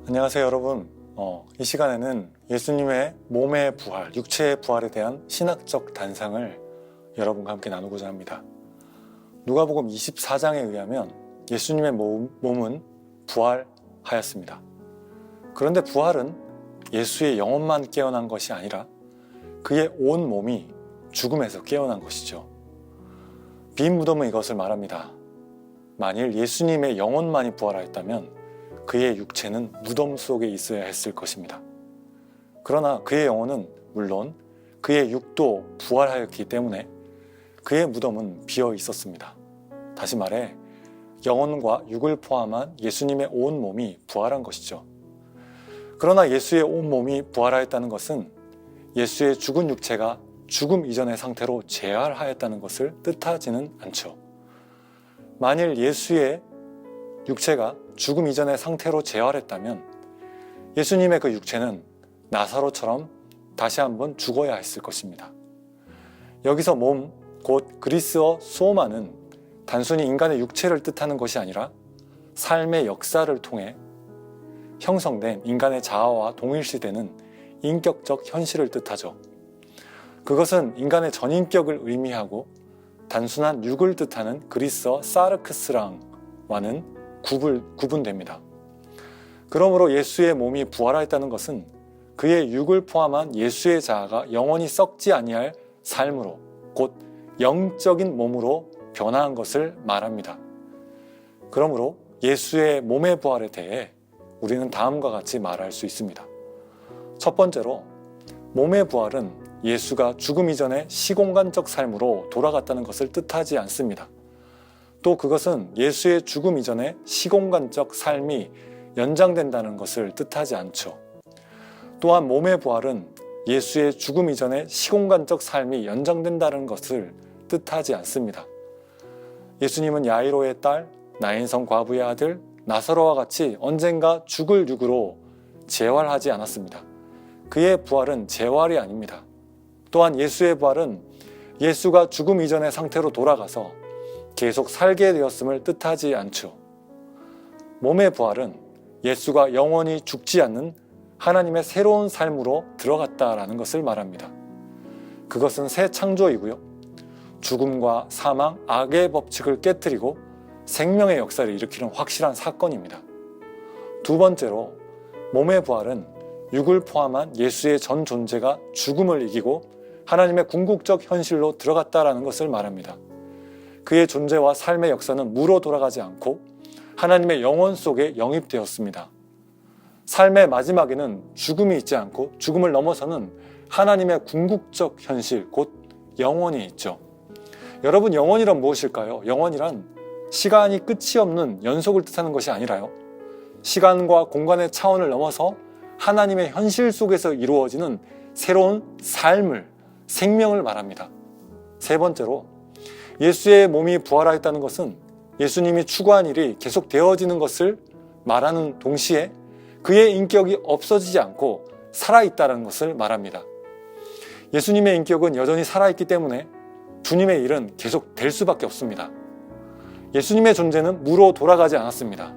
안녕하세요 여러분. 이 시간에는 예수님의 몸의 부활, 육체의 부활에 대한 신학적 단상을 여러분과 함께 나누고자 합니다. 누가복음 24장에 의하면 예수님의 몸은 부활하였습니다. 그런데 부활은 예수의 영혼만 깨어난 것이 아니라 그의 온 몸이 죽음에서 깨어난 것이죠. 빈 무덤은 이것을 말합니다. 만일 예수님의 영혼만이 부활하였다면 그의 육체는 무덤 속에 있어야 했을 것입니다. 그러나 그의 영혼은 물론 그의 육도 부활하였기 때문에 그의 무덤은 비어 있었습니다. 다시 말해 영혼과 육을 포함한 예수님의 온 몸이 부활한 것이죠. 그러나 예수의 온 몸이 부활하였다는 것은 예수의 죽은 육체가 죽음 이전의 상태로 재활하였다는 것을 뜻하지는 않죠. 만일 예수의 육체가 죽음 이전의 상태로 재활했다면 예수님의 그 육체는 나사로처럼 다시 한번 죽어야 했을 것입니다. 여기서 몸, 곧 그리스어 소마는 단순히 인간의 육체를 뜻하는 것이 아니라 삶의 역사를 통해 형성된 인간의 자아와 동일시되는 인격적 현실을 뜻하죠. 그것은 인간의 전인격을 의미하고 단순한 육을 뜻하는 그리스어 사르크스랑와는 구분됩니다. 그러므로 예수의 몸이 부활하였다는 것은 그의 육을 포함한 예수의 자아가 영원히 썩지 아니할 삶으로, 곧 영적인 몸으로 변화한 것을 말합니다. 그러므로 예수의 몸의 부활에 대해 우리는 다음과 같이 말할 수 있습니다. 첫 번째로, 몸의 부활은 예수가 죽음 이전의 시공간적 삶으로 돌아갔다는 것을 뜻하지 않습니다. 또 그것은 예수의 죽음 이전의 시공간적 삶이 연장된다는 것을 뜻하지 않죠. 또한 몸의 부활은 예수의 죽음 이전의 시공간적 삶이 연장된다는 것을 뜻하지 않습니다. 예수님은 야이로의 딸, 나인성 과부의 아들, 나사로와 같이 언젠가 죽을 육으로 재활하지 않았습니다. 그의 부활은 재활이 아닙니다. 또한 예수의 부활은 예수가 죽음 이전의 상태로 돌아가서 계속 살게 되었음을 뜻하지 않죠. 몸의 부활은 예수가 영원히 죽지 않는 하나님의 새로운 삶으로 들어갔다라는 것을 말합니다. 그것은 새 창조이고요. 죽음과 사망, 악의 법칙을 깨뜨리고 생명의 역사를 일으키는 확실한 사건입니다. 두 번째로, 몸의 부활은 육을 포함한 예수의 전 존재가 죽음을 이기고 하나님의 궁극적 현실로 들어갔다라는 것을 말합니다. 그의 존재와 삶의 역사는 무로 돌아가지 않고 하나님의 영혼 속에 영입되었습니다. 삶의 마지막에는 죽음이 있지 않고 죽음을 넘어서는 하나님의 궁극적 현실, 곧 영혼이 있죠. 여러분, 영혼이란 무엇일까요? 영혼이란 시간이 끝이 없는 연속을 뜻하는 것이 아니라요, 시간과 공간의 차원을 넘어서 하나님의 현실 속에서 이루어지는 새로운 삶을, 생명을 말합니다. 세 번째로, 예수의 몸이 부활하였다는 것은 예수님이 추구한 일이 계속 되어지는 것을 말하는 동시에 그의 인격이 없어지지 않고 살아있다는 것을 말합니다. 예수님의 인격은 여전히 살아있기 때문에 주님의 일은 계속 될 수밖에 없습니다. 예수님의 존재는 무로 돌아가지 않았습니다.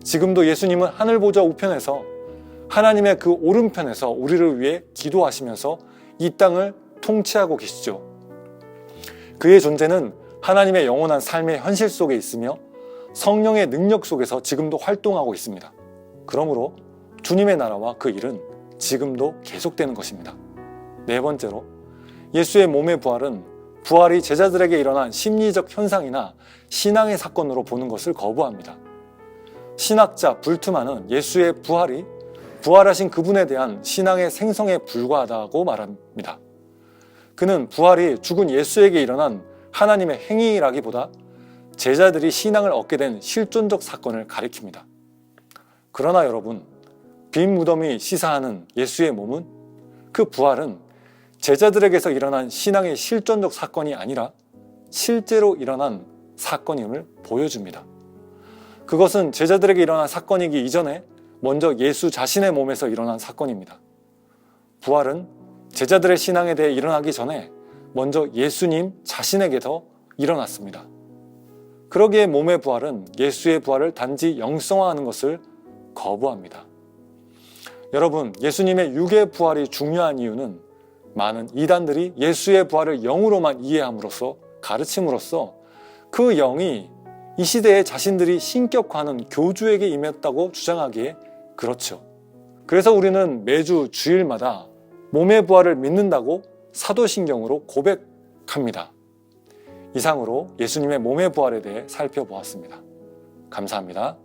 지금도 예수님은 하늘 보좌 우편에서 하나님의 그 오른편에서 우리를 위해 기도하시면서 이 땅을 통치하고 계시죠. 그의 존재는 하나님의 영원한 삶의 현실 속에 있으며 성령의 능력 속에서 지금도 활동하고 있습니다. 그러므로 주님의 나라와 그 일은 지금도 계속되는 것입니다. 네 번째로, 예수의 몸의 부활은 부활이 제자들에게 일어난 심리적 현상이나 신앙의 사건으로 보는 것을 거부합니다. 신학자 불트만은 예수의 부활이 부활하신 그분에 대한 신앙의 생성에 불과하다고 말합니다. 그는 부활이 죽은 예수에게 일어난 하나님의 행위라기보다 제자들이 신앙을 얻게 된 실존적 사건을 가리킵니다. 그러나 여러분, 빈 무덤이 시사하는 예수의 몸은, 그 부활은 제자들에게서 일어난 신앙의 실존적 사건이 아니라 실제로 일어난 사건임을 보여줍니다. 그것은 제자들에게 일어난 사건이기 이전에 먼저 예수 자신의 몸에서 일어난 사건입니다. 부활은 제자들의 신앙에 대해 일어나기 전에 먼저 예수님 자신에게서 일어났습니다. 그러기에 몸의 부활은 예수의 부활을 단지 영성화하는 것을 거부합니다. 여러분, 예수님의 육의 부활이 중요한 이유는 많은 이단들이 예수의 부활을 영으로만 이해함으로써 가르침으로써 그 영이 이 시대에 자신들이 신격화하는 교주에게 임했다고 주장하기에 그렇죠. 그래서 우리는 매주 주일마다 몸의 부활을 믿는다고 사도신경으로 고백합니다. 이상으로 예수님의 몸의 부활에 대해 살펴보았습니다. 감사합니다.